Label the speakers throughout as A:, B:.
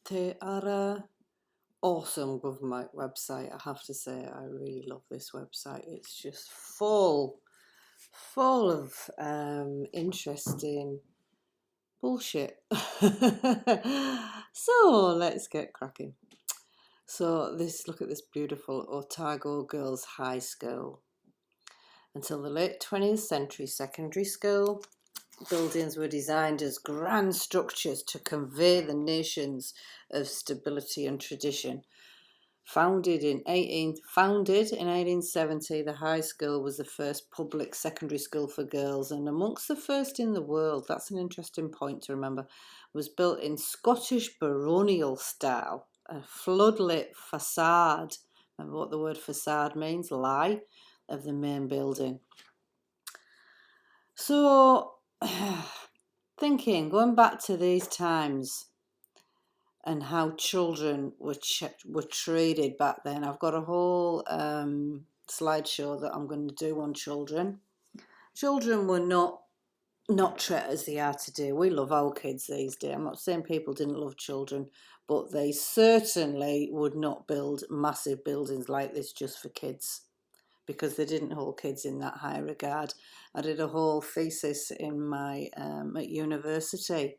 A: Teara. Awesome government website, I have to say. I really love this website. It's just full of interesting bullshit. So let's get cracking. So look at this beautiful Otago Girls High School. Until the late 20th century, secondary school buildings were designed as grand structures to convey the notions of stability and tradition. Founded in 1870, the high school was the first public secondary school for girls and amongst the first in the world. That's an interesting point to remember. It was built in Scottish baronial style, a floodlit facade. Remember what the word facade means? Lie, of the main building. So, going back to these times and how children were treated back then, I've got a whole slideshow that I'm going to do on children. Children were not treated as they are today. We love our kids these days. I'm not saying people didn't love children, but they certainly would not build massive buildings like this just for kids, because they didn't hold kids in that high regard. I did a whole thesis in my at university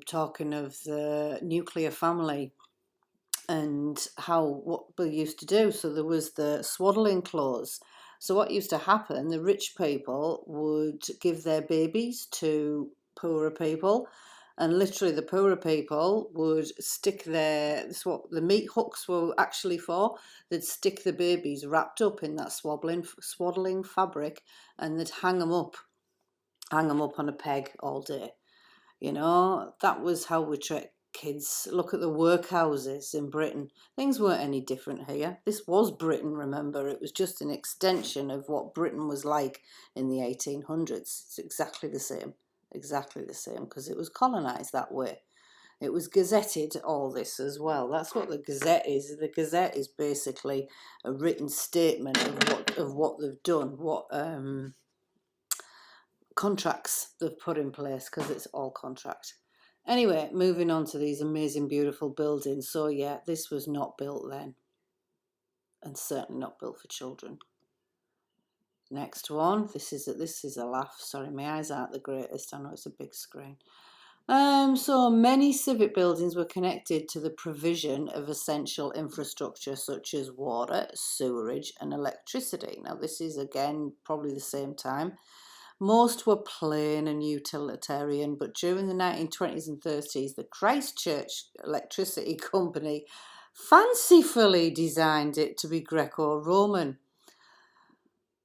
A: talking of the nuclear family and what they used to do. So there was the swaddling clause. So what used to happen, the rich people would give their babies to poorer people, and literally the poorer people would stick that's what the meat hooks were actually for. They'd stick the babies wrapped up in that swaddling fabric, and they'd hang them up on a peg all day. You know, that was how we treat kids. Look at the workhouses in Britain. Things weren't any different here. This was Britain, remember. It was just an extension of what Britain was like in the 1800s. It's exactly the same, because it was colonised that way. It was gazetted, all this as well. That's what the Gazette is. The Gazette is basically a written statement of what they've done, what contracts they've put in place, because it's all contract. Anyway, moving on to these amazing, beautiful buildings. So yeah, this was not built then, and certainly not built for children. Next one. This is a laugh. Sorry, my eyes aren't the greatest. I know it's a big screen. So many civic buildings were connected to the provision of essential infrastructure such as water, sewerage, and electricity. Now, this is again probably the same time. Most were plain and utilitarian, but during the 1920s and 30s, the Christchurch Electricity Company fancifully designed it to be Greco-Roman.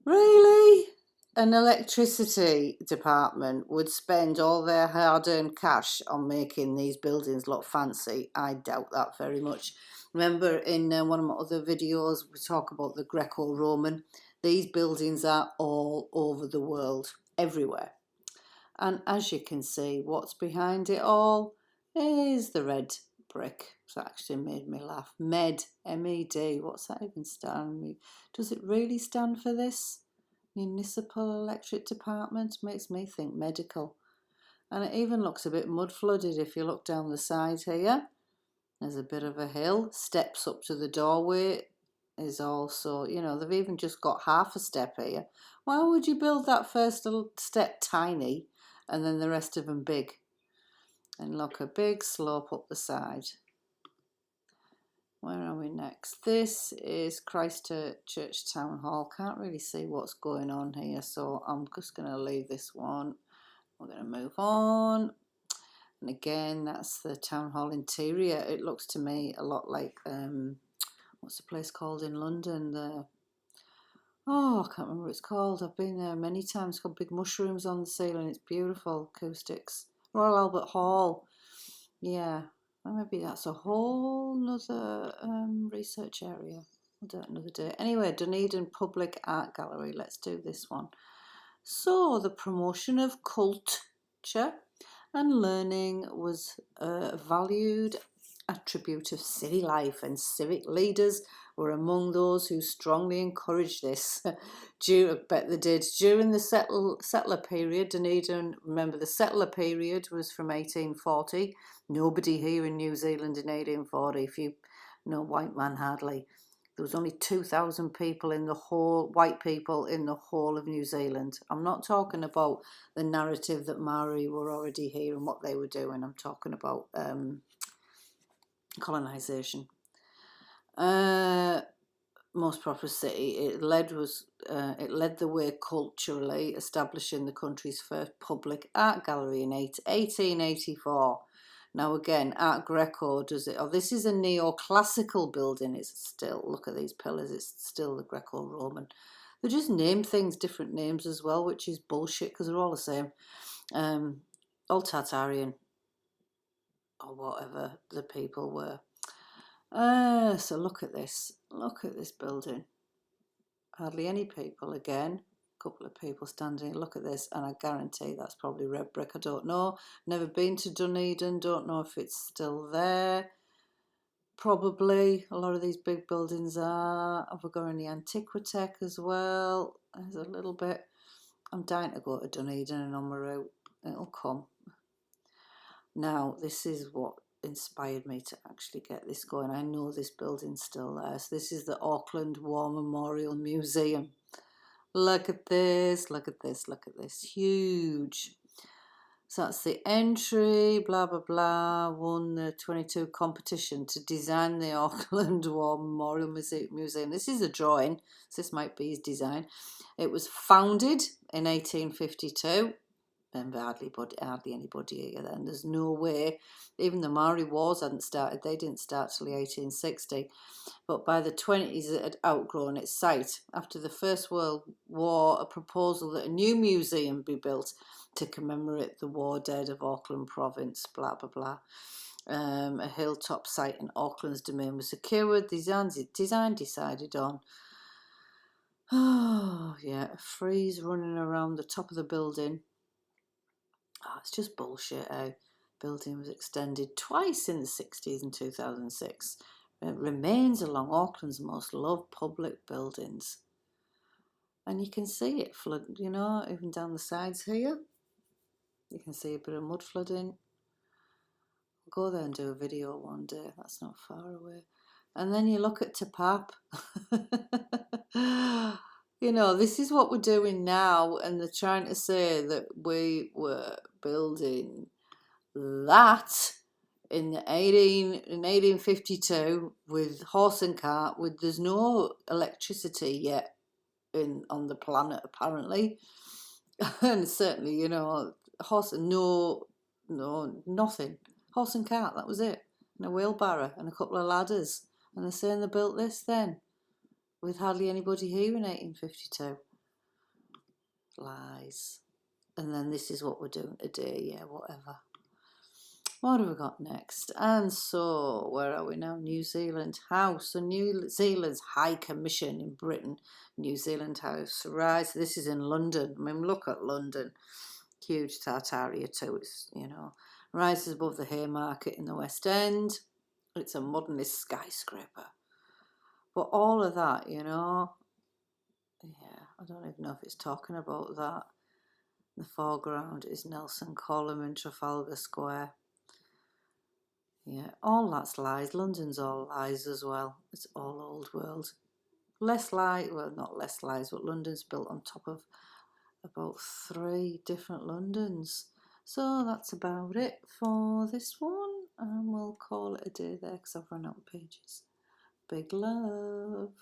A: Really? An electricity department would spend all their hard-earned cash on making these buildings look fancy? I doubt that very much. Remember, in one of my other videos, we talk about the Greco-Roman. These buildings are all over the world, everywhere. And as you can see, what's behind it all is the red brick. It's actually made me laugh. MED, M-E-D, what's that even stand for? Does it really stand for this? Municipal Electric Department? Makes me think medical. And it even looks a bit mud flooded if you look down the side here. There's a bit of a hill. Steps up to the doorway is also, you know, they've even just got half a step here. Why would you build that first little step tiny and then the rest of them big? And look, a big slope up the side. Where are we next? This is Christchurch Town Hall. Can't really see what's going on here, so I'm just going to leave this one. We're going to move on. And again, that's the Town Hall interior. It looks to me a lot like, what's the place called in London? I can't remember what it's called. I've been there many times. It's got big mushrooms on the ceiling. It's beautiful acoustics. Royal Albert Hall. Yeah. Well, maybe that's a whole nother research area. I'll do it another day. Anyway, Dunedin Public Art Gallery. Let's do this one. So, the promotion of culture and learning was valued attribute of city life, and civic leaders were among those who strongly encouraged this. I bet they did. During the settler period, Dunedin, remember the settler period was from 1840. Nobody here in New Zealand in 1840, no white man hardly. There was only 2,000 people in the whole, white people in the whole of New Zealand. I'm not talking about the narrative that Maori were already here and what they were doing. I'm talking about colonisation. Most prosperous city. It led the way culturally, establishing the country's first public art gallery in 1884. Now again, Art Greco does it. Oh, this is a neoclassical building. It's still, look at these pillars. It's still the Greco-Roman. They just name things different names as well, which is bullshit because they're all the same. All Tartarian or whatever the people were. So look at this building. Hardly any people again. A couple of people standing. Look at this, and I guarantee that's probably red brick. I don't know. Never been to Dunedin. Don't know if it's still there. Probably. A lot of these big buildings are. I've got in the Antiquitech as well. There's a little bit. I'm dying to go to Dunedin and on my route. It'll come. Now, this is what inspired me to actually get this going. I know this building's still there. So this is the Auckland War Memorial Museum. Look at this, look at this, look at this. Huge. So that's the entry, blah, blah, blah. Won the 22 competition to design the Auckland War Memorial Museum. This is a drawing. So this might be his design. It was founded in 1852. And hardly anybody here then. There's no way. Even the Maori Wars hadn't started. They didn't start till 1860. But by the 20s, it had outgrown its site. After the First World War, a proposal that a new museum be built to commemorate the war dead of Auckland Province, blah, blah, blah. A hilltop site in Auckland's domain was secured. Design decided on. Oh, yeah, a frieze running around the top of the building. Oh, it's just bullshit. Building was extended twice in the 60s and 2006. It remains along Auckland's most loved public buildings. And you can see it flood, even down the sides here. You can see a bit of mud flooding. I'll go there and do a video one day. That's not far away. And then you look at Te Pap. This is what we're doing now, and they're trying to say that we were building that in 1852 with horse and cart. There's no electricity yet on the planet apparently, and certainly nothing. Horse and cart, that was it, and a wheelbarrow and a couple of ladders. And they're saying they built this then with hardly anybody here in 1852. Lies. And then this is what we're doing today. Yeah, whatever. What have we got next? And so, where are we now? New Zealand House. So New Zealand's High Commission in Britain. New Zealand House. Right, so this is in London. I mean, look at London. Huge Tartaria too. It's, rises above the Haymarket in the West End. It's a modernist skyscraper. But all of that, yeah, I don't even know if it's talking about that. In the foreground is Nelson Column in Trafalgar Square. Yeah, all that's lies. London's all lies as well. It's all old world. Less lies, well, not less lies, but London's built on top of about 3 different Londons. So that's about it for this one. And we'll call it a day there because I've run out of pages. Big love.